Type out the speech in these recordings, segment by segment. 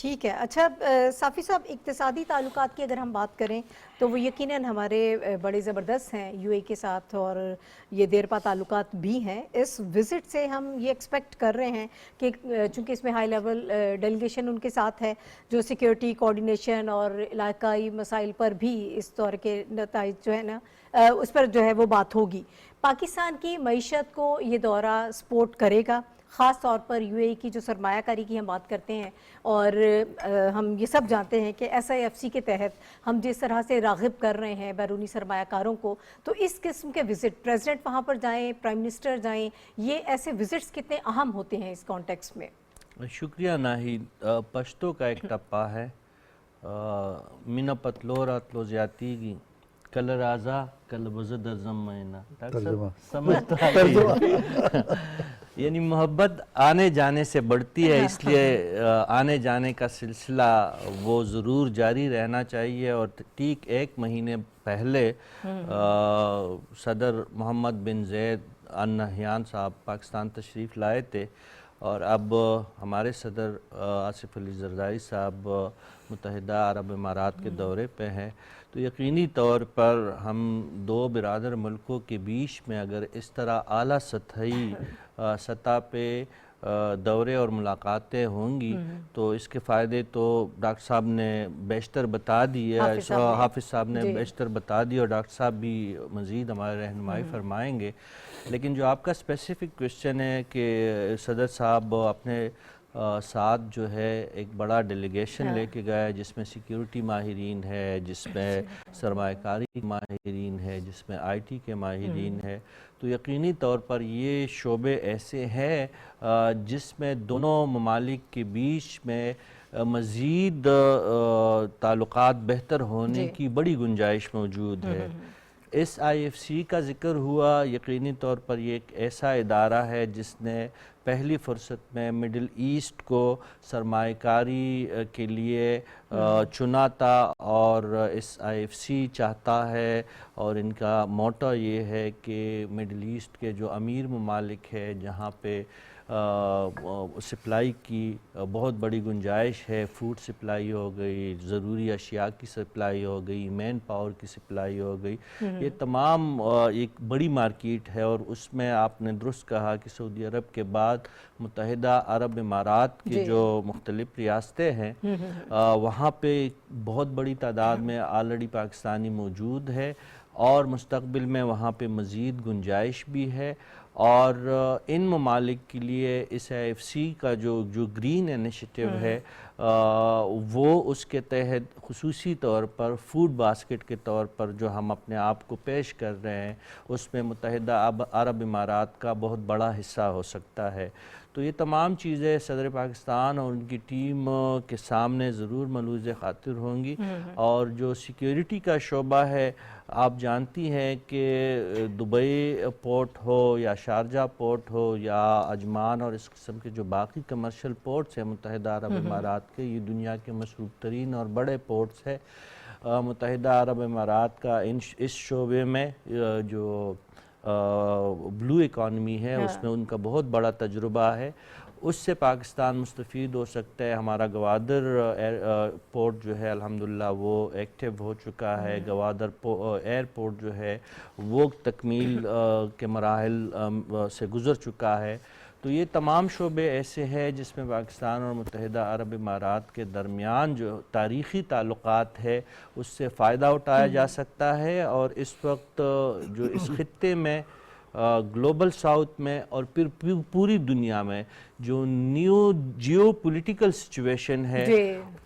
ٹھیک ہے. اچھا صافی صاحب، اقتصادی تعلقات کی اگر ہم بات کریں تو وہ یقیناً ہمارے بڑے زبردست ہیں یو اے کے ساتھ، اور یہ دیرپا تعلقات بھی ہیں. اس وزٹ سے ہم یہ ایکسپیکٹ کر رہے ہیں کہ چونکہ اس میں ہائی لیول ڈیلیگیشن ان کے ساتھ ہے جو سیکیورٹی کوارڈینیشن اور علاقائی مسائل پر بھی اس طور کے نتائج جو ہے نا اس پر جو ہے وہ بات ہوگی. پاکستان کی معیشت کو یہ دورہ سپورٹ کرے گا، خاص طور پر یو اے کی جو سرمایہ کاری کی ہم بات کرتے ہیں، اور ہم یہ سب جانتے ہیں کہ ایس آئی ایف سی کے تحت ہم جس طرح سے راغب کر رہے ہیں بیرونی سرمایہ کاروں کو، تو اس قسم کے وزٹ پریزیڈنٹ وہاں پر جائیں، پرائم منسٹر جائیں، یہ ایسے وزٹس کتنے اہم ہوتے ہیں اس کانٹیکس میں؟ شکریہ ناہید. پشتو کا ایک ٹپا ہے، مینا پتلو راتلو زیادتی کی کل رازا کل وزد زمینہ، سمجھ تو آئی. یعنی محبت آنے جانے سے بڑھتی ہے، اس لیے آنے جانے کا سلسلہ وہ ضرور جاری رہنا چاہیے. اور ٹھیک 1 مہینے پہلے صدر محمد بن زید ال نہیان صاحب پاکستان تشریف لائے تھے، اور اب ہمارے صدر آصف علی زرداری صاحب متحدہ عرب امارات کے دورے پہ ہیں. تو یقینی طور پر ہم دو برادر ملکوں کے بیچ میں اگر اس طرح اعلیٰ سطح پہ دورے اور ملاقاتیں ہوں گی تو اس کے فائدے تو ڈاکٹر صاحب نے بیشتر بتا دیے، حافظ صاحب نے بیشتر بتا دی، اور ڈاکٹر صاحب بھی مزید ہمارے رہنمائی فرمائیں گے. لیکن جو آپ کا اسپیسیفک کویشچن ہے کہ صدر صاحب اپنے ساتھ جو ہے ایک بڑا ڈیلیگیشن لے کے گئے جس میں سیکیورٹی ماہرین ہے، جس میں سرمایہ کاری ماہرین ہے، جس میں آئی ٹی کے ماہرین ہے، تو یقینی طور پر یہ شعبے ایسے ہیں جس میں دونوں ممالک کے بیچ میں مزید تعلقات بہتر ہونے کی بڑی گنجائش موجود ہے. ایس آئی ایف سی کا ذکر ہوا، یقینی طور پر یہ ایک ایسا ادارہ ہے جس نے پہلی فرصت میں مڈل ایسٹ کو سرمایہ کاری کے لیے چنا تھا، اور ایس آئی ایف سی چاہتا ہے اور ان کا موٹو یہ ہے کہ مڈل ایسٹ کے جو امیر ممالک ہے جہاں پہ سپلائی کی بہت بڑی گنجائش ہے، فوڈ سپلائی ہو گئی، ضروری اشیاء کی سپلائی ہو گئی، مین پاور کی سپلائی ہو گئی، یہ تمام ایک بڑی مارکیٹ ہے. اور اس میں آپ نے درست کہا کہ سعودی عرب کے بعد متحدہ عرب امارات کی جو مختلف ریاستیں ہیں وہاں پہ بہت بڑی تعداد میں آلریڈی پاکستانی موجود ہے، اور مستقبل میں وہاں پہ مزید گنجائش بھی ہے. اور ان ممالک کے لیے اس آئی ایف سی کا جو گرین انیشیٹو ہے وہ اس کے تحت خصوصی طور پر فوڈ باسکٹ کے طور پر جو ہم اپنے آپ کو پیش کر رہے ہیں اس میں متحدہ عرب امارات کا بہت بڑا حصہ ہو سکتا ہے. تو یہ تمام چیزیں صدر پاکستان اور ان کی ٹیم کے سامنے ضرور ملوز خاطر ہوں گی. اور جو سیکیورٹی کا شعبہ ہے، آپ جانتی ہیں کہ دبئی پورٹ ہو یا شارجہ پورٹ ہو یا عجمان اور اس قسم کے جو باقی کمرشل پورٹس ہیں متحدہ عرب امارات کے، یہ دنیا کے مصروف ترین اور بڑے پورٹس ہیں. متحدہ عرب امارات کا اس شعبے میں جو بلو اکانومی ہے اس میں ان کا بہت بڑا تجربہ ہے، اس سے پاکستان مستفید ہو سکتا ہے. ہمارا گوادر پورٹ جو ہے الحمدللہ وہ ایکٹیو ہو چکا ہے، گوادر ایئرپورٹ جو ہے وہ تکمیل کے مراحل سے گزر چکا ہے. تو یہ تمام شعبے ایسے ہیں جس میں پاکستان اور متحدہ عرب امارات کے درمیان جو تاریخی تعلقات ہے اس سے فائدہ اٹھایا جا سکتا ہے. اور اس وقت جو اس خطے میں گلوبل ساؤتھ میں اور پھر پوری دنیا میں جو نیو جیو پولیٹیکل سچویشن ہے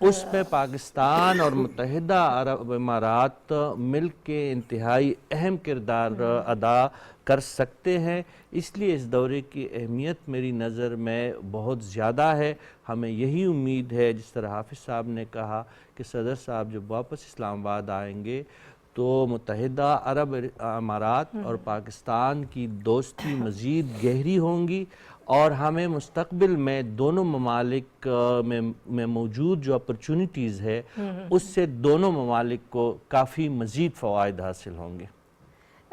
اس میں پاکستان اور متحدہ عرب امارات مل کے انتہائی اہم کردار ادا کر سکتے ہیں. اس لیے اس دورے کی اہمیت میری نظر میں بہت زیادہ ہے. ہمیں یہی امید ہے جس طرح حافظ صاحب نے کہا کہ صدر صاحب جب واپس اسلام آباد آئیں گے تو متحدہ عرب امارات اور پاکستان کی دوستی مزید گہری ہوں گی، اور ہمیں مستقبل میں دونوں ممالک میں موجود جو اپرچونٹیز ہے اس سے دونوں ممالک کو کافی مزید فوائد حاصل ہوں گے.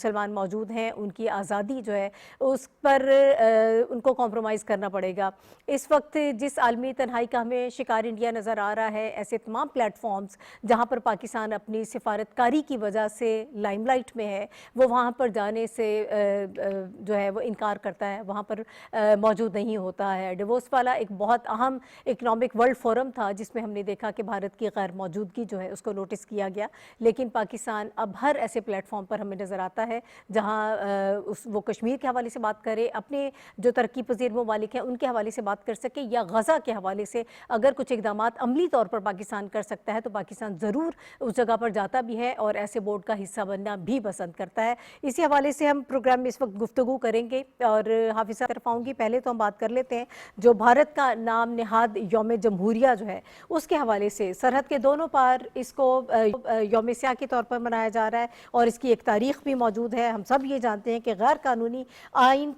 مسلمان موجود ہیں ان کی آزادی جو ہے اس پر ان کو کمپرومائز کرنا پڑے گا. اس وقت جس عالمی تنہائی کا ہمیں شکار انڈیا نظر آ رہا ہے، ایسے تمام پلیٹ فارمز جہاں پر پاکستان اپنی سفارتکاری کی وجہ سے لائم لائٹ میں ہے، وہ وہاں پر جانے سے جو ہے وہ انکار کرتا ہے، وہاں پر موجود نہیں ہوتا ہے. ڈیووس والا ایک بہت اہم اکنامک ورلڈ فورم تھا جس میں ہم نے دیکھا کہ بھارت کی غیر موجودگی جو ہے اس کو نوٹس کیا گیا، لیکن پاکستان اب ہر ایسے پلیٹ فارم پر ہمیں نظر آتا ہے جہاں وہ کشمیر کے حوالے سے بات کرے، اپنے جو ترقی پذیر ممالک ہیں ان کے حوالے سے بات کر سکے، یا غزہ کے حوالے سے اگر کچھ اقدامات عملی طور پر پاکستان کر سکتا ہے تو پاکستان ضرور اس جگہ پر جاتا بھی ہے اور ایسے بورڈ کا حصہ بننا بھی پسند کرتا ہے. اسی حوالے سے ہم پروگرام میں اس وقت گفتگو کریں گے اور حافظ صاحب طرف آؤں گی. پہلے تو ہم بات کر لیتے ہیں جو بھارت کا نام نہاد یوم جمہوریہ جو ہے اس کے حوالے سے. سرحد کے دونوں پار اس کو یوم سیاہ کے طور پر منایا جا رہا ہے اور اس کی ایک تاریخ بھی موجود ہے. ہم سب یہ جانتے ہیں کہ غیر قانونی آئین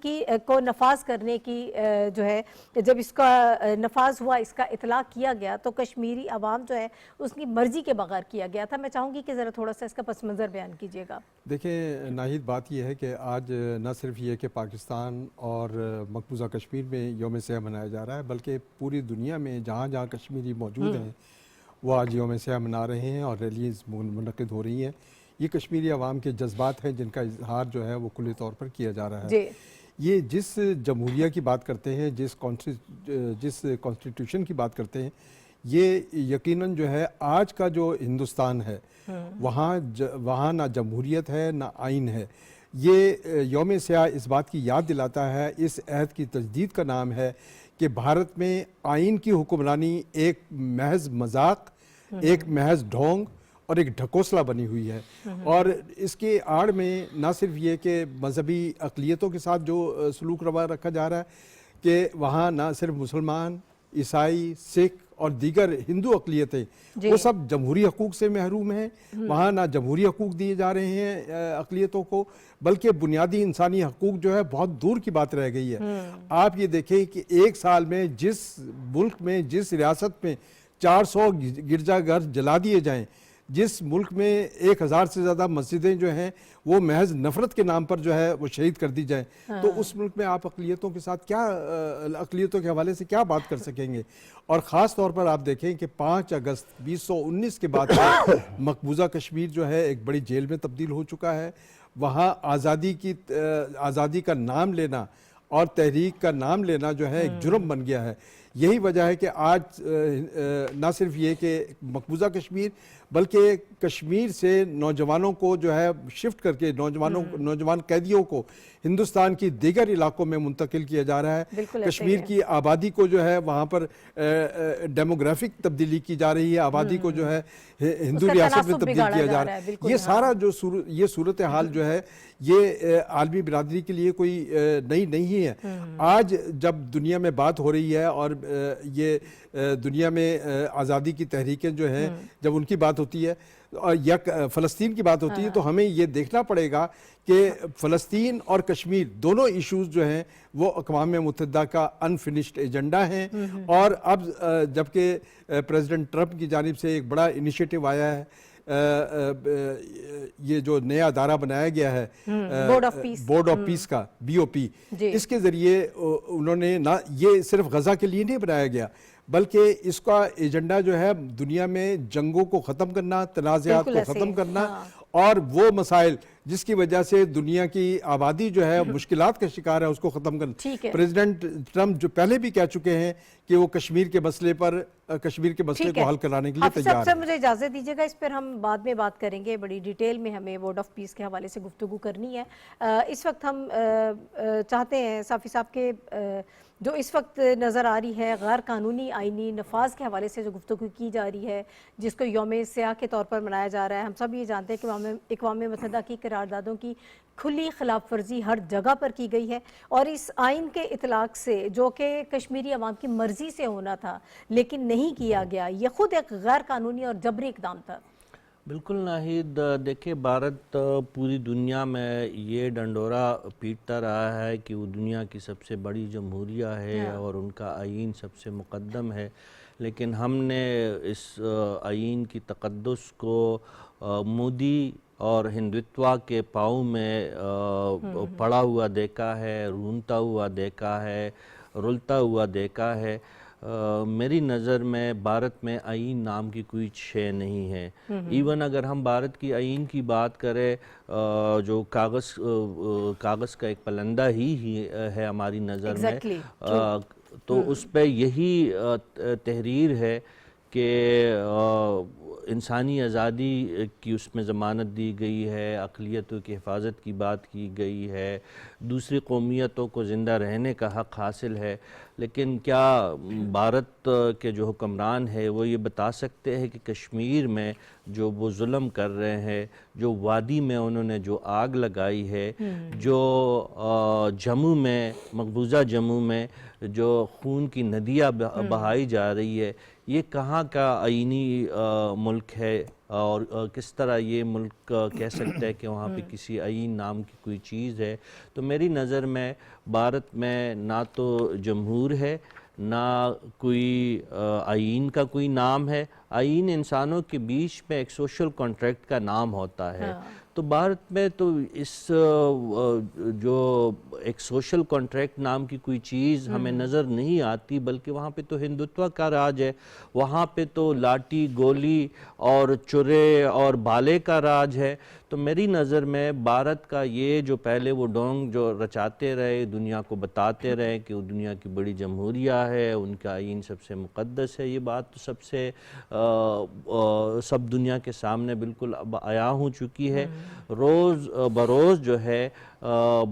کو نفاذ کرنے کی جو ہے جب اس کا نفاذ ہوا، اس کا اطلاق کیا گیا تو کشمیری عوام جو ہے اس کی مرضی کے بغیر کیا گیا تھا. میں چاہوں گی کہ ذرا تھوڑا سا اس کا پس منظر بیان کیجیے گا. دیکھیں ناہید، بات یہ ہے کہ آج نہ صرف یہ کہ پاکستان اور مقبوضہ کشمیر میں یوم سیاہ منایا جا رہا ہے، بلکہ پوری دنیا میں جہاں جہاں کشمیری موجود ہیں وہ آج یوم سیاہ منا رہے ہیں اور ریلیز منعقد ہو رہی ہیں. یہ کشمیری عوام کے جذبات ہیں جن کا اظہار جو ہے وہ کھلے طور پر کیا جا رہا ہے. یہ جس جمہوریہ کی بات کرتے ہیں، جس کانسٹیٹیوشن کی بات کرتے ہیں، یہ یقیناً جو ہے آج کا جو ہندوستان ہے وہاں نہ جمہوریت ہے نہ آئین ہے. یہ یوم سیاہ اس بات کی یاد دلاتا ہے، اس عہد کی تجدید کا نام ہے کہ بھارت میں آئین کی حکمرانی ایک محض مذاق، ایک محض ڈھونگ اور ایک ڈھکوسلا بنی ہوئی ہے. اور اس کے آڑ میں نہ صرف یہ کہ مذہبی اقلیتوں کے ساتھ جو سلوک روا رکھا جا رہا ہے کہ وہاں نہ صرف مسلمان، عیسائی، سکھ اور دیگر ہندو اقلیتیں وہ سب جمہوری حقوق سے محروم ہیں. وہاں نہ جمہوری حقوق دیے جا رہے ہیں اقلیتوں کو، بلکہ بنیادی انسانی حقوق جو ہے بہت دور کی بات رہ گئی ہے. آپ یہ دیکھیں کہ ایک سال میں جس ملک میں، جس ریاست میں 400 گرجا گھر جلا دیے جائیں، جس ملک میں 1000 سے زیادہ مسجدیں جو ہیں وہ محض نفرت کے نام پر جو ہے وہ شہید کر دی جائیں، تو اس ملک میں آپ اقلیتوں کے ساتھ کیا، اقلیتوں کے حوالے سے کیا بات کر سکیں گے؟ اور خاص طور پر آپ دیکھیں کہ 5 اگست 2019 کے بعد مقبوضہ کشمیر جو ہے ایک بڑی جیل میں تبدیل ہو چکا ہے. وہاں آزادی کا نام لینا اور تحریک کا نام لینا جو ہے ایک جرم بن گیا ہے. یہی وجہ ہے کہ آج نہ صرف یہ کہ مقبوضہ کشمیر بلکہ کشمیر سے نوجوانوں کو جو ہے شفٹ کر کے نوجوان قیدیوں کو ہندوستان کی دیگر علاقوں میں منتقل کیا جا رہا ہے. کشمیر کی آبادی کو جو ہے وہاں پر ڈیموگرافک تبدیلی کی جا رہی ہے، آبادی کو جو ہے ہندو ریاست میں تبدیل کیا جا رہا ہے. یہ سارا جو یہ صورتحال جو ہے یہ عالمی برادری کے لیے کوئی نئی نہیں ہے. آج جب دنیا میں بات ہو رہی ہے اور یہ دنیا میں آزادی کی تحریکیں جو ہیں جب ان کی بات ہوتی ہے یا فلسطین کی بات ہوتی ہے تو ہمیں یہ دیکھنا پڑے گا کہ فلسطین اور کشمیر دونوں ایشوز جو ہیں وہ اقوام متحدہ کا انفنشڈ ایجنڈا ہیں. اور اب جبکہ پریزیڈنٹ ٹرمپ کی جانب سے ایک بڑا انیشیٹو آیا ہے، یہ جو نیا ادارہ بنایا گیا ہے بورڈ آف پیس کا BOP، اس کے ذریعے انہوں نے نہ یہ صرف غزہ کے لیے نہیں بنایا گیا بلکہ اس کا ایجنڈا جو ہے دنیا میں جنگوں کو ختم کرنا، تنازعات کو ختم کرنا اور وہ مسائل جس کی وجہ سے دنیا کی آبادی جو ہے مشکلات کا شکار ہے اس کو ختم کرنا. پریزیڈنٹ ٹرمپ جو پہلے بھی کہہ چکے ہیں کہ وہ کشمیر کے مسئلے کو حل کرانے کے لیے تیار ہیں. مجھے اجازت دیجیے گا، اس پر ہم بعد میں بات کریں گے، بڑی ڈیٹیل میں ہمیں بورڈ آف پیس کے حوالے سے گفتگو کرنی ہے. اس وقت ہم چاہتے ہیں صافی صاحب کے جو اس وقت نظر آ رہی ہے غیر قانونی آئینی نفاذ کے حوالے سے جو گفتگو کی جا رہی ہے جس کو یوم سیاہ کے طور پر منایا جا رہا ہے، ہم سب یہ جانتے ہیں کہ اقوام متحدہ کی قراردادوں کی کھلی خلاف ورزی ہر جگہ پر کی گئی ہے اور اس آئین کے اطلاق سے جو کہ کشمیری عوام کی مرضی سے ہونا تھا لیکن نہیں کیا گیا، یہ خود ایک غیر قانونی اور جبری اقدام تھا. بالکل ناہید، دیکھیں بھارت پوری دنیا میں یہ ڈنڈورا پیٹتا رہا ہے کہ وہ دنیا کی سب سے بڑی جمہوریہ ہے اور ان کا آئین سب سے مقدم ہے، لیکن ہم نے اس آئین کی تقدس کو مودی اور ہندوتوا کے پاؤں میں پڑا ہوا دیکھا ہے، رونتا ہوا دیکھا ہے، رلتا ہوا دیکھا ہے۔ میری نظر میں بھارت میں آئین نام کی کوئی شے نہیں ہے۔ ایون اگر ہم بھارت کی آئین کی بات کریں، جو کاغذ کا ایک پلندہ ہی ہے ہماری نظر میں، تو اس پہ یہی تحریر ہے کہ انسانی آزادی کی اس میں ضمانت دی گئی ہے، اقلیتوں کی حفاظت کی بات کی گئی ہے، دوسری قومیتوں کو زندہ رہنے کا حق حاصل ہے۔ لیکن کیا بھارت کے جو حکمران ہے وہ یہ بتا سکتے ہیں کہ کشمیر میں جو وہ ظلم کر رہے ہیں، جو وادی میں انہوں نے جو آگ لگائی ہے، جو جموں میں، مقبوضہ جموں میں جو خون کی ندیاں بہائی جا رہی ہے، یہ کہاں کا آئینی ملک ہے؟ اور کس طرح یہ ملک کہہ سکتا ہے کہ وہاں پہ کسی آئین نام کی کوئی چیز ہے؟ تو میری نظر میں بھارت میں نہ تو جمہور ہے، نہ کوئی آئین کا کوئی نام ہے۔ آئین انسانوں کے بیچ میں ایک سوشل کانٹریکٹ کا نام ہوتا ہے۔ تو بھارت میں تو اس جو ایک سوشل کانٹریکٹ نام کی کوئی چیز ہمیں نظر نہیں آتی، بلکہ وہاں پہ تو ہندوتوا کا راج ہے، وہاں پہ تو لاٹھی گولی اور چرے اور بھالے کا راج ہے۔ تو میری نظر میں بھارت کا یہ جو پہلے وہ ڈونگ جو رچاتے رہے، دنیا کو بتاتے رہے کہ وہ دنیا کی بڑی جمہوریہ ہے، ان کا آئین سب سے مقدس ہے، یہ بات تو سب دنیا کے سامنے بالکل اب عیاں ہو چکی ہے۔ روز بروز جو ہے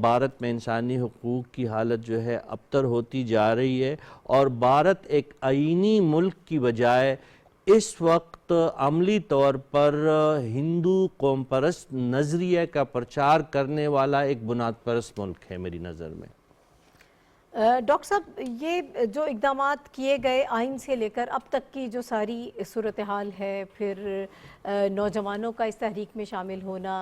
بھارت میں انسانی حقوق کی حالت جو ہے ابتر ہوتی جا رہی ہے، اور بھارت ایک آئینی ملک کی بجائے اس وقت عملی طور پر ہندو قوم پرست نظریے کا پرچار کرنے والا ایک بنیاد پرست ملک ہے میری نظر میں۔ ڈاکٹر صاحب، یہ جو اقدامات کیے گئے آئین سے لے کر اب تک کی جو ساری صورتحال ہے، پھر نوجوانوں کا اس تحریک میں شامل ہونا،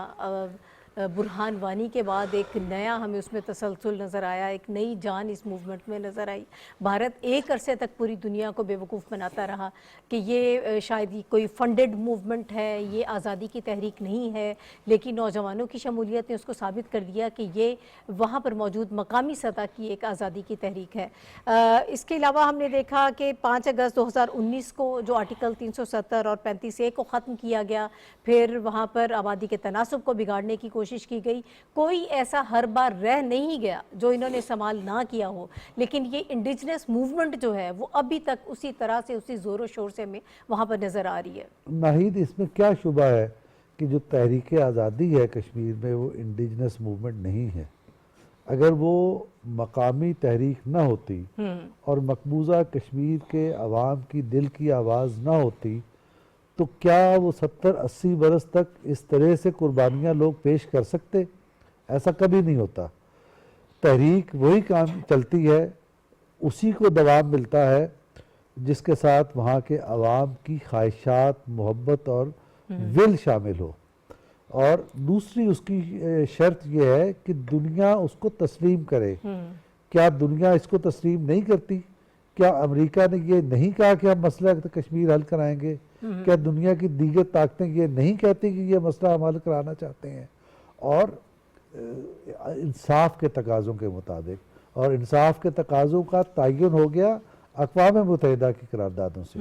برہان وانی کے بعد ایک نیا ہمیں اس میں تسلسل نظر آیا، ایک نئی جان اس موومنٹ میں نظر آئی۔ بھارت ایک عرصے تک پوری دنیا کو بے وقوف بناتا رہا کہ یہ شاید کوئی فنڈڈ موومنٹ ہے، یہ آزادی کی تحریک نہیں ہے، لیکن نوجوانوں کی شمولیت نے اس کو ثابت کر دیا کہ یہ وہاں پر موجود مقامی سطح کی ایک آزادی کی تحریک ہے۔ اس کے علاوہ ہم نے دیکھا کہ 5 اگست 2019 کو جو آرٹیکل 370 اور 35A کو ختم کیا گیا، پھر وہاں پر آبادی کے تناسب کو بگاڑنے کی کوشش کی گئی۔ کوئی ایسا ہر بار رہ نہیں گیا جو انہوں نے استعمال نہ کیا ہو، لیکن یہ انڈیجنس موومنٹ جو ہے وہ ابھی تک اسی طرح سے، اسی زور و شور سے میں وہاں پر نظر آ رہی ہے۔ ناہید، اس میں کیا شبہ ہے کہ جو تحریک آزادی ہے کشمیر میں وہ انڈیجنس موومنٹ نہیں ہے؟ اگر وہ مقامی تحریک نہ ہوتی اور مقبوضہ کشمیر کے عوام کی دل کی آواز نہ ہوتی تو کیا وہ 70-80 برس تک اس طرح سے قربانیاں لوگ پیش کر سکتے؟ ایسا کبھی نہیں ہوتا۔ تحریک وہی کام چلتی ہے، اسی کو دوام ملتا ہے جس کے ساتھ وہاں کے عوام کی خواہشات، محبت اور ول شامل ہو۔ اور دوسری اس کی شرط یہ ہے کہ دنیا اس کو تسلیم کرے۔ کیا دنیا اس کو تسلیم نہیں کرتی؟ کیا امریکہ نے یہ نہیں کہا کہ ہم مسئلہ کشمیر حل کرائیں گے؟ کیا دنیا کی دیگر طاقتیں یہ نہیں کہتی کہ یہ مسئلہ ہم حل کرانا چاہتے ہیں؟ اور انصاف کے تقاضوں کے مطابق، اور انصاف کے تقاضوں کا تعین ہو گیا اقوام متحدہ کی قراردادوں سے۔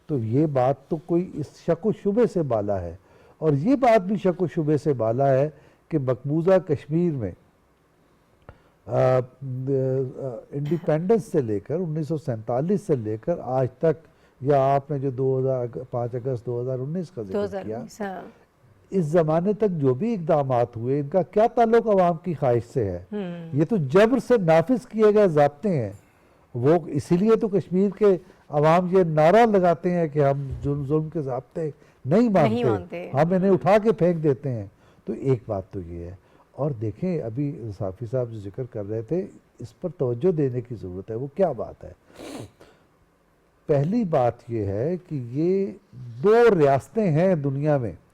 تو یہ بات تو کوئی اس شک و شبے سے بالا ہے، اور یہ بات بھی شک و شبے سے بالا ہے کہ مقبوضہ کشمیر میں انڈیپینڈنس سے لے کر 1947 سے لے کر آج تک، یا آپ نے جو 5 اگست 2019 کا ذکر کیا، اس زمانے تک جو بھی اقدامات ہوئے ان کا کیا تعلق عوام کی خواہش سے ہے؟ یہ تو جبر سے نافذ کیے گئے ضابطے ہیں۔ وہ اسی لیے تو کشمیر کے عوام یہ نعرہ لگاتے ہیں کہ ہم ظلم کے ضابطے نہیں مانتے، ہم انہیں اٹھا کے پھینک دیتے ہیں۔ تو ایک بات تو یہ ہے۔ اور دیکھیں، ابھی صافی صاحب جو ذکر کر رہے تھے، اس پر توجہ دینے کی ضرورت ہے۔ وہ کیا بات ہے؟ پہلی بات یہ ہے کہ یہ 2 ریاستیں ہیں دنیا میں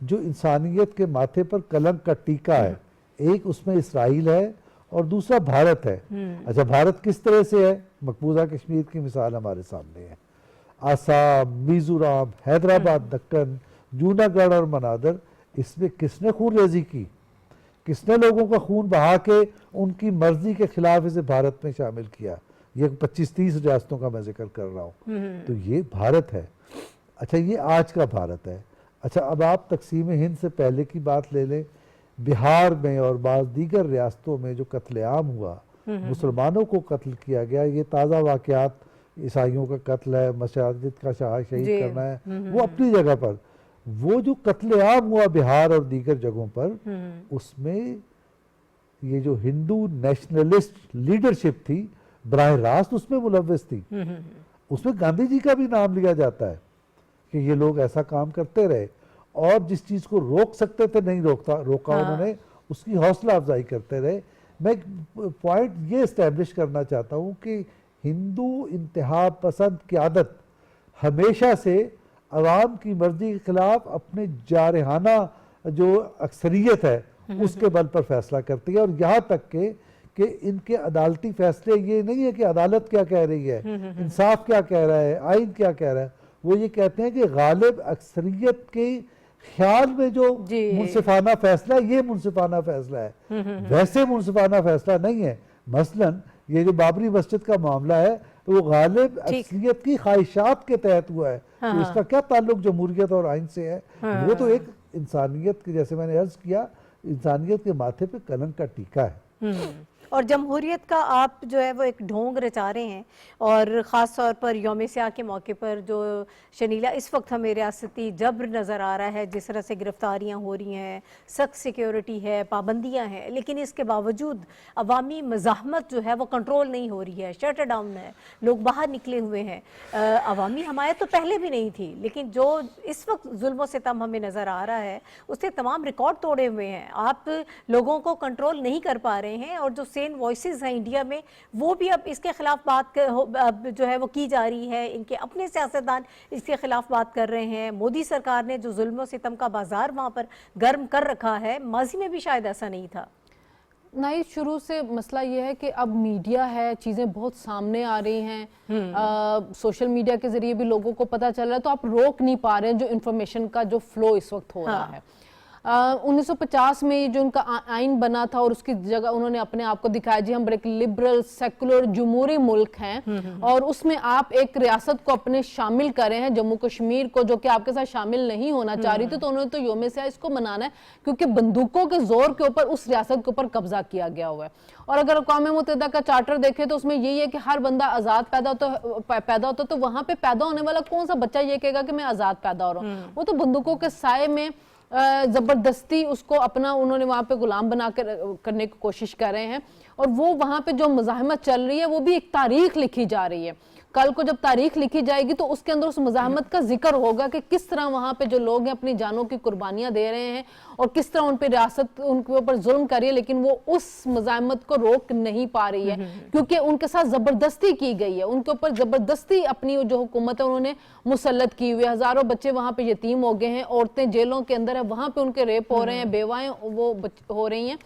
جو انسانیت کے ماتھے پر کلنک کا ٹیکا ہے. ایک اس میں اسرائیل ہے اور دوسرا بھارت ہے. اچھا بھارت کس طرح سے ہے؟ مقبوضہ کشمیر کی مثال ہمارے سامنے ہے. آسام، میزورام، حیدرآباد، دکن، جوناگڑھ اور منادر، اس میں کس نے خون ریزی کی؟ کس نے لوگوں کا خون بہا کے ان کی مرضی کے خلاف اسے بھارت میں شامل کیا؟ یہ 25-30 ریاستوں کا میں ذکر کر رہا ہوں. تو یہ بھارت ہے. اچھا یہ آج کا بھارت ہے. اچھا اب آپ تقسیم ہند سے پہلے کی بات لے لیں. بہار میں اور بعض دیگر ریاستوں میں جو قتل عام ہوا، مسلمانوں کو قتل کیا گیا، یہ تازہ واقعات، عیسائیوں کا قتل ہے، مساجد کا شہید کرنا ہے، وہ اپنی جگہ پر. وہ جو قتل عام ہوا بہار اور دیگر جگہوں پر، اس میں یہ جو ہندو نیشنلسٹ لیڈرشپ تھی براہ راست اس میں ملوث تھی. اس میں گاندھی جی کا بھی نام لیا جاتا ہے کہ یہ لوگ ایسا کام کرتے رہے، اور جس چیز کو روک سکتے تھے نہیں روکا انہوں نے، اس کی حوصلہ افزائی کرتے رہے. میں پوائنٹ یہ اسٹیبلش کرنا چاہتا ہوں کہ ہندو انتہا پسند قیادت ہمیشہ سے عوام کی مرضی کے خلاف اپنے جارحانہ جو اکثریت ہے اس کے بل پر فیصلہ کرتی ہے. اور یہاں تک کہ ان کے عدالتی فیصلے یہ نہیں ہے کہ عدالت کیا کہہ رہی ہے، انصاف کیا کہہ رہا ہے، آئین کیا کہہ رہا ہے. وہ یہ کہتے ہیں کہ غالب اکثریت کے خیال میں جو منصفانہ فیصلہ ہے یہ منصفانہ فیصلہ ہے، ویسے منصفانہ فیصلہ نہیں ہے. مثلا یہ جو بابری مسجد کا معاملہ ہے وہ غالب اکثریت کی خواہشات کے تحت ہوا ہے. تو اس کا کیا تعلق جمہوریت اور آئین سے ہے؟ وہ تو ایک انسانیت کی، جیسے میں نے عرض کیا، انسانیت کے ماتھے پہ کلنک کا ٹیکا ہے. اور جمہوریت کا آپ جو ہے وہ ایک ڈھونگ رچا رہے ہیں، اور خاص طور پر یوم سیاہ کے موقع پر جو شنیلا اس وقت ہمیں ریاستی جبر نظر آ رہا ہے، جس طرح سے گرفتاریاں ہو رہی ہیں، سخت سیکیورٹی ہے، پابندیاں ہیں، لیکن اس کے باوجود عوامی مزاحمت جو ہے وہ کنٹرول نہیں ہو رہی ہے، شٹ ڈاؤن ہے، لوگ باہر نکلے ہوئے ہیں. عوامی حمایت تو پہلے بھی نہیں تھی، لیکن جو اس وقت ظلم و ستم ہمیں نظر آ رہا ہے اس سے تمام ریکارڈ توڑے ہوئے ہیں. آپ لوگوں کو کنٹرول نہیں کر پا رہے ہیں، اور جو سین وائسز ہیں انڈیا میں وہ بھی اب اس کے خلاف بات جو ہے وہ کی جا رہی ہے. ان کے اپنے سیاستدان اس کے خلاف بات کر رہے ہیں. مودی سرکار نے جو ظلم و ستم کا بازار وہاں پر گرم کر رکھا ہے، ماضی میں بھی شاید ایسا نہیں تھا. نہیں، شروع سے مسئلہ یہ ہے کہ اب میڈیا ہے، چیزیں بہت سامنے آ رہی ہیں، سوشل میڈیا کے ذریعے بھی لوگوں کو پتہ چل رہا ہے، تو آپ روک نہیں پا رہے ہیں جو انفارمیشن کا جو فلو اس وقت ہو رہا ہے. 1950 میں جو ان کا آئین بنا تھا اور اس کی جگہ انہوں نے اپنے آپ کو دکھایا جی ہم ایک لبرل سیکولر جمہوری ملک ہیں، اور اس میں آپ ایک ریاست کو اپنے شامل کرے ہیں، جموں کشمیر کو، جو کہ آپ کے ساتھ شامل نہیں ہونا چاہ رہی تھی. تو انہوں نے تو یوم سیاہ اس کو منانا ہے کیونکہ بندوقوں کے زور کے اوپر اس ریاست کے اوپر قبضہ کیا گیا ہوا ہے. اور اگر اقوام متحدہ کا چارٹر دیکھیں تو اس میں یہی ہے کہ ہر بندہ آزاد پیدا ہوتا، تو وہاں پہ پیدا ہونے والا کون سا بچہ یہ کہے گا کہ میں آزاد پیدا ہو رہا ہوں؟ وہ تو بندوقوں کے سائے میں زبردستی اس کو اپنا انہوں نے وہاں پہ غلام بنا کرنے کی کوشش کر رہے ہیں. اور وہ وہاں پہ جو مزاحمت چل رہی ہے وہ بھی ایک تاریخ لکھی جا رہی ہے. کل کو جب تاریخ لکھی جائے گی تو اس کے اندر اس مزاحمت کا ذکر ہوگا کہ کس طرح وہاں پہ جو لوگ ہیں اپنی جانوں کی قربانیاں دے رہے ہیں، اور کس طرح ان پہ ریاست ان کے اوپر ظلم کر رہی ہے، لیکن وہ اس مزاحمت کو روک نہیں پا رہی ہے کیونکہ ان کے ساتھ زبردستی کی گئی ہے. ان کے اوپر زبردستی اپنی جو حکومت ہے انہوں نے مسلط کی ہوئی ہے. ہزاروں بچے وہاں پہ یتیم ہو گئے ہیں، عورتیں جیلوں کے اندر ہیں، وہاں پہ ان کے ریپ ہو رہے ہیں، بیوائیں وہ ہو رہی ہیں.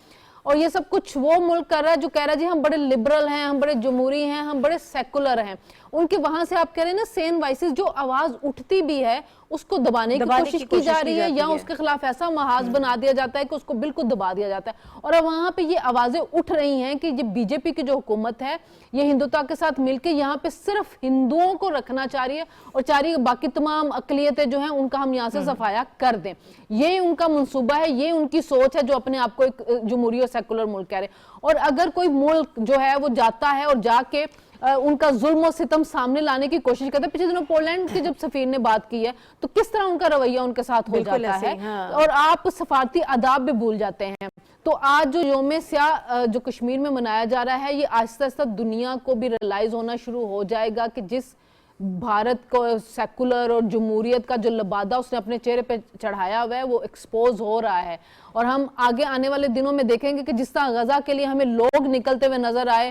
اور یہ سب کچھ وہ ملک کر رہا ہے جو کہہ رہا ہے جی ہم بڑے لبرل ہیں، ہم بڑے جمہوری ہیں، ہم بڑے سیکولر ہیں. ان کے وہاں سے آپ کہہ رہے ہیں نا سین وائسز، جو آواز اٹھتی بھی ہے اس کو دبانے کی کوشش کی جا رہی ہے، یا اس کے خلاف ایسا محاذ بنا دیا جاتا ہے کہ اس کو بالکل دبا دیا جاتا ہے. اور اب وہاں پہ یہ آوازیں اٹھ رہی ہیں کہ یہ بی جے پی کی جو حکومت ہے یہ ہندوتا کے ساتھ مل کے یہاں پہ صرف ہندوؤں کو رکھنا چاہ رہی ہے، اور چاہ رہی ہے باقی تمام اقلیتیں جو ہیں ان کا ہم یہاں سے صفایا کر دیں. یہ ان کا منصوبہ ہے، یہ ان کی سوچ ہے جو اپنے آپ کو ایک جمہوری اور سیکولر ملک کہہ رہے ہیں. اور اگر کوئی ملک جو ہے وہ جاتا ہے اور جا کے ان کا ظلم و ستم سامنے لانے کی کوشش کرتے ہیں، پچھلے دنوں پولینڈ کے جب سفیر نے بات کی ہے تو کس طرح ان کا رویہ ان کے ساتھ ہو جاتا ہے، اور آپ سفارتی آداب بھی بھول جاتے ہیں. تو آج جو یوم سیاہ جو کشمیر میں منایا جا رہا ہے، یہ آہستہ آہستہ دنیا کو بھی ریلائز ہونا شروع ہو جائے گا کہ جس بھارت کو سیکولر اور جمہوریت کا جو لبادہ اس نے اپنے چہرے پہ چڑھایا ہوا ہے وہ ایکسپوز ہو رہا ہے. اور ہم آگے آنے والے دنوں میں دیکھیں گے کہ جس طرح غزہ کے لیے ہمیں لوگ نکلتے ہوئے نظر آئے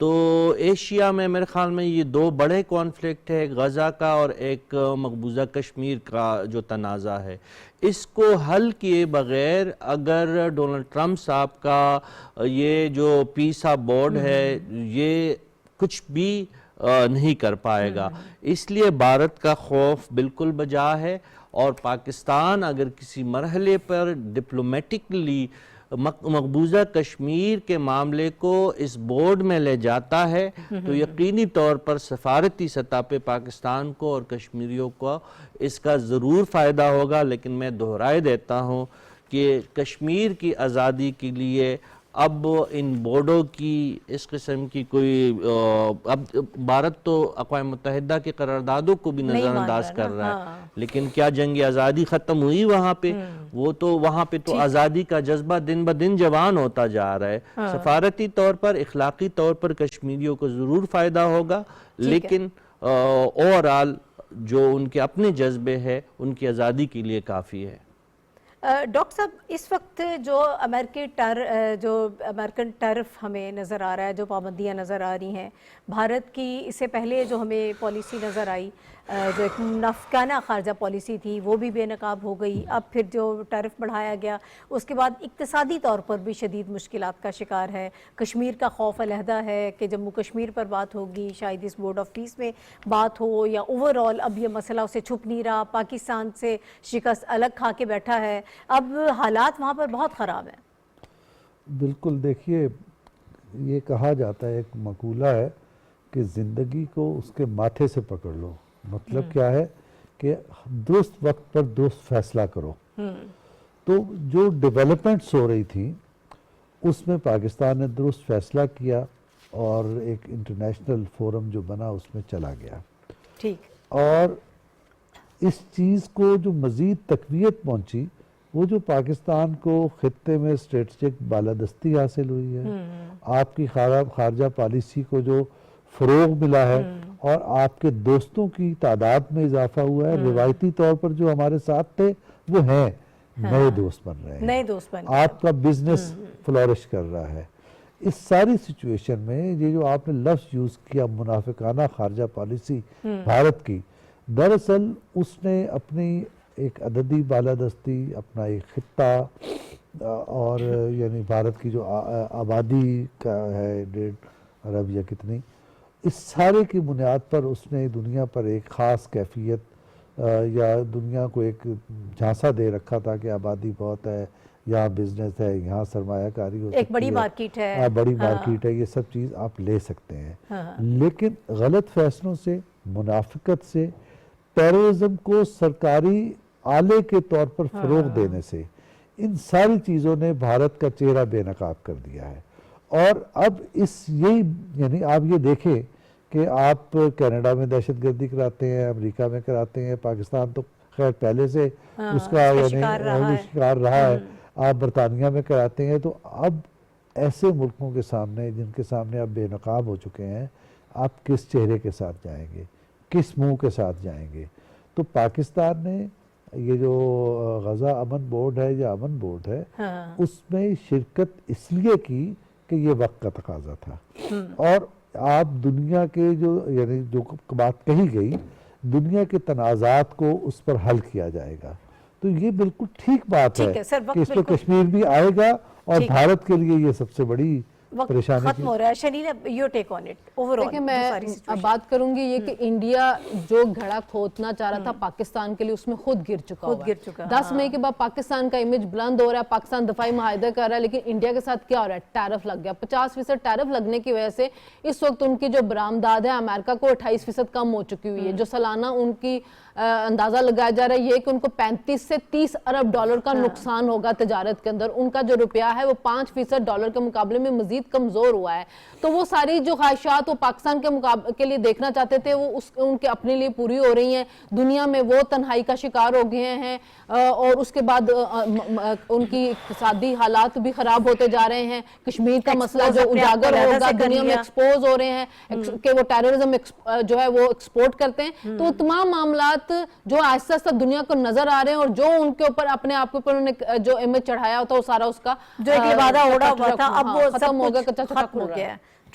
تو ایشیا میں میرے خیال میں یہ دو بڑے کانفلکٹ ہے، ایک غزہ کا اور ایک مقبوضہ کشمیر کا جو تنازع ہے، اس کو حل کیے بغیر اگر ڈونلڈ ٹرمپ صاحب کا یہ جو پیس آف بورڈ ہے یہ کچھ بھی نہیں کر پائے گا. اس لیے بھارت کا خوف بالکل بجا ہے، اور پاکستان اگر کسی مرحلے پر ڈپلومیٹکلی مقبوضہ کشمیر کے معاملے کو اس بورڈ میں لے جاتا ہے تو یقینی طور پر سفارتی سطح پہ پاکستان کو اور کشمیریوں کو اس کا ضرور فائدہ ہوگا. لیکن میں دہرائے دیتا ہوں کہ کشمیر کی آزادی کے لیے اب ان بورڈوں کی اس قسم کی کوئی اب بھارت تو اقوام متحدہ کے قراردادوں کو بھی نظر انداز کر رہا ہے، لیکن کیا جنگ آزادی ختم ہوئی وہاں پہ؟ وہ تو وہاں پہ تو آزادی کا جذبہ دن بدن جوان ہوتا جا رہا ہے. سفارتی طور پر، اخلاقی طور پر کشمیریوں کو ضرور فائدہ ہوگا، لیکن اوورآل جو ان کے اپنے جذبے ہیں ان کی آزادی کے لیے کافی ہے. ڈاکٹر صاحب، اس وقت جو امریکن ٹرف ہمیں نظر آ رہا ہے، جو پابندیاں نظر آ رہی ہیں بھارت کی، اس سے پہلے جو ہمیں پالیسی نظر آئی جو ایک منافقانہ خارجہ پالیسی تھی وہ بھی بے نقاب ہو گئی. اب پھر جو ٹیرف بڑھایا گیا اس کے بعد اقتصادی طور پر بھی شدید مشکلات کا شکار ہے. کشمیر کا خوف علیحدہ ہے کہ جموں کشمیر پر بات ہوگی، شاید اس بورڈ آف پیس میں بات ہو، یا اوورآل اب یہ مسئلہ اسے چھپ نہیں رہا، پاکستان سے شکست الگ کھا کے بیٹھا ہے. اب حالات وہاں پر بہت خراب ہیں. بالکل. دیکھیے، یہ کہا جاتا ہے، ایک مقولہ ہے کہ زندگی کو اس کے ماتھے سے پکڑ لو. مطلب کیا ہے کہ درست وقت پر درست فیصلہ کرو. تو جو ڈیولپمنٹس ہو رہی تھی اس میں پاکستان نے درست فیصلہ کیا اور ایک انٹرنیشنل فورم جو بنا اس میں چلا گیا. ٹھیک. اور اس چیز کو جو مزید تقویت پہنچی وہ جو پاکستان کو خطے میں اسٹریٹجک بالادستی حاصل ہوئی ہے، آپ کی خارجہ پالیسی کو جو فروغ ملا ہے، اور آپ کے دوستوں کی تعداد میں اضافہ ہوا ہے. روایتی طور پر جو ہمارے ساتھ تھے وہ ہیں، نئے دوست بن رہے ہیں، نئے دوست بن آپ کا بزنس فلورش کر رہا ہے. اس ساری سچویشن میں یہ جو آپ نے لفظ یوز کیا منافقانہ خارجہ پالیسی بھارت کی، دراصل اس نے اپنی ایک عددی بالادستی، اپنا ایک خطہ، اور یعنی بھارت کی جو آبادی کا ہے 1.5 ارب یا کتنی، اس سارے کی بنیاد پر اس نے دنیا پر ایک خاص کیفیت یا دنیا کو ایک جھانسا دے رکھا تھا کہ آبادی بہت ہے، یہاں بزنس ہے، یہاں سرمایہ کاری ہو سکتی ہے، ایک بڑی مارکیٹ ہے، بڑی مارکیٹ ہے، یہ سب چیز آپ لے سکتے ہیں. لیکن غلط فیصلوں سے، منافقت سے، ٹیررزم کو سرکاری آلے کے طور پر فروغ دینے سے، ان ساری چیزوں نے بھارت کا چہرہ بے نقاب کر دیا ہے. اور اب یعنی آپ یہ دیکھیں کہ آپ کینیڈا میں دہشت گردی کراتے ہیں، امریکہ میں کراتے ہیں، پاکستان تو خیر پہلے سے اس کا شکار رہا ہے، آپ برطانیہ میں کراتے ہیں. تو اب ایسے ملکوں کے سامنے جن کے سامنے آپ بے نقاب ہو چکے ہیں، آپ کس چہرے کے ساتھ جائیں گے، کس منہ کے ساتھ جائیں گے؟ تو پاکستان نے یہ جو غزہ امن بورڈ ہے یا امن بورڈ ہے، اس میں شرکت اس لیے کی کہ یہ وقت کا تقاضا تھا. اور آپ دنیا کے یعنی جو بات کہی گئی، دنیا کے تنازعات کو اس پر حل کیا جائے گا. تو یہ بالکل ٹھیک بات ہے کہ اس پہ کشمیر بھی آئے گا، اور بھارت کے لیے یہ سب سے بڑی پریشانی ختم ہو رہا ہے. شلیلا، you take on it over all. دیکھیں، میں بات کروں گی یہ کہ انڈیا جو گھڑا کھودنا چاہ رہا تھا پاکستان کے لیے، اس میں خود گر چکا ہوا ہے. 10 مئی کے بعد پاکستان کا امیج بلند ہو رہا ہے، پاکستان دفاعی معاہدہ کر رہا ہے، لیکن انڈیا کے ساتھ کیا ہو رہا ہے؟ ٹیرف لگ گیا. 50% ٹیرف لگنے کی وجہ سے اس وقت ان کی جو برآمدات ہے امریکہ کو 28% کم ہو چکی ہوئی ہے. جو سالانہ ان کی اندازہ لگایا جا رہا ہے یہ کہ ان کو 35 سے 30 ارب ڈالر کا نقصان ہوگا تجارت کے اندر. ان کا جو روپیہ ہے وہ 5% ڈالر کے مقابلے میں مزید کمزور ہوا ہے. تو وہ ساری جو خواہشات وہ پاکستان کے لیے دیکھنا چاہتے تھے وہ ان کے اپنے لیے پوری ہو رہی ہیں. دنیا میں وہ تنہائی کا شکار ہو گئے ہیں، اور اس کے بعد ان کی اقتصادی حالات بھی خراب ہوتے جا رہے ہیں. کشمیر کا مسئلہ جو اجاگر ہوگا، دنیا میں ایکسپوز ہو رہے ہیں کہ وہ ٹیررزم جو ہے وہ ایکسپورٹ کرتے ہیں. تو تمام معاملات جو آہستہ آہستہ دنیا کو نظر آ رہے ہیں، اور جو ان کے اوپر اپنے آپ کے اوپر انہوں نے جو امیج چڑھایا ہوتا وہ سارا اس کا جو ایک لبادہ اوڑا ہوا تھا اب وہ ختم ہو گیا، کچا ختم ہو گیا ہے.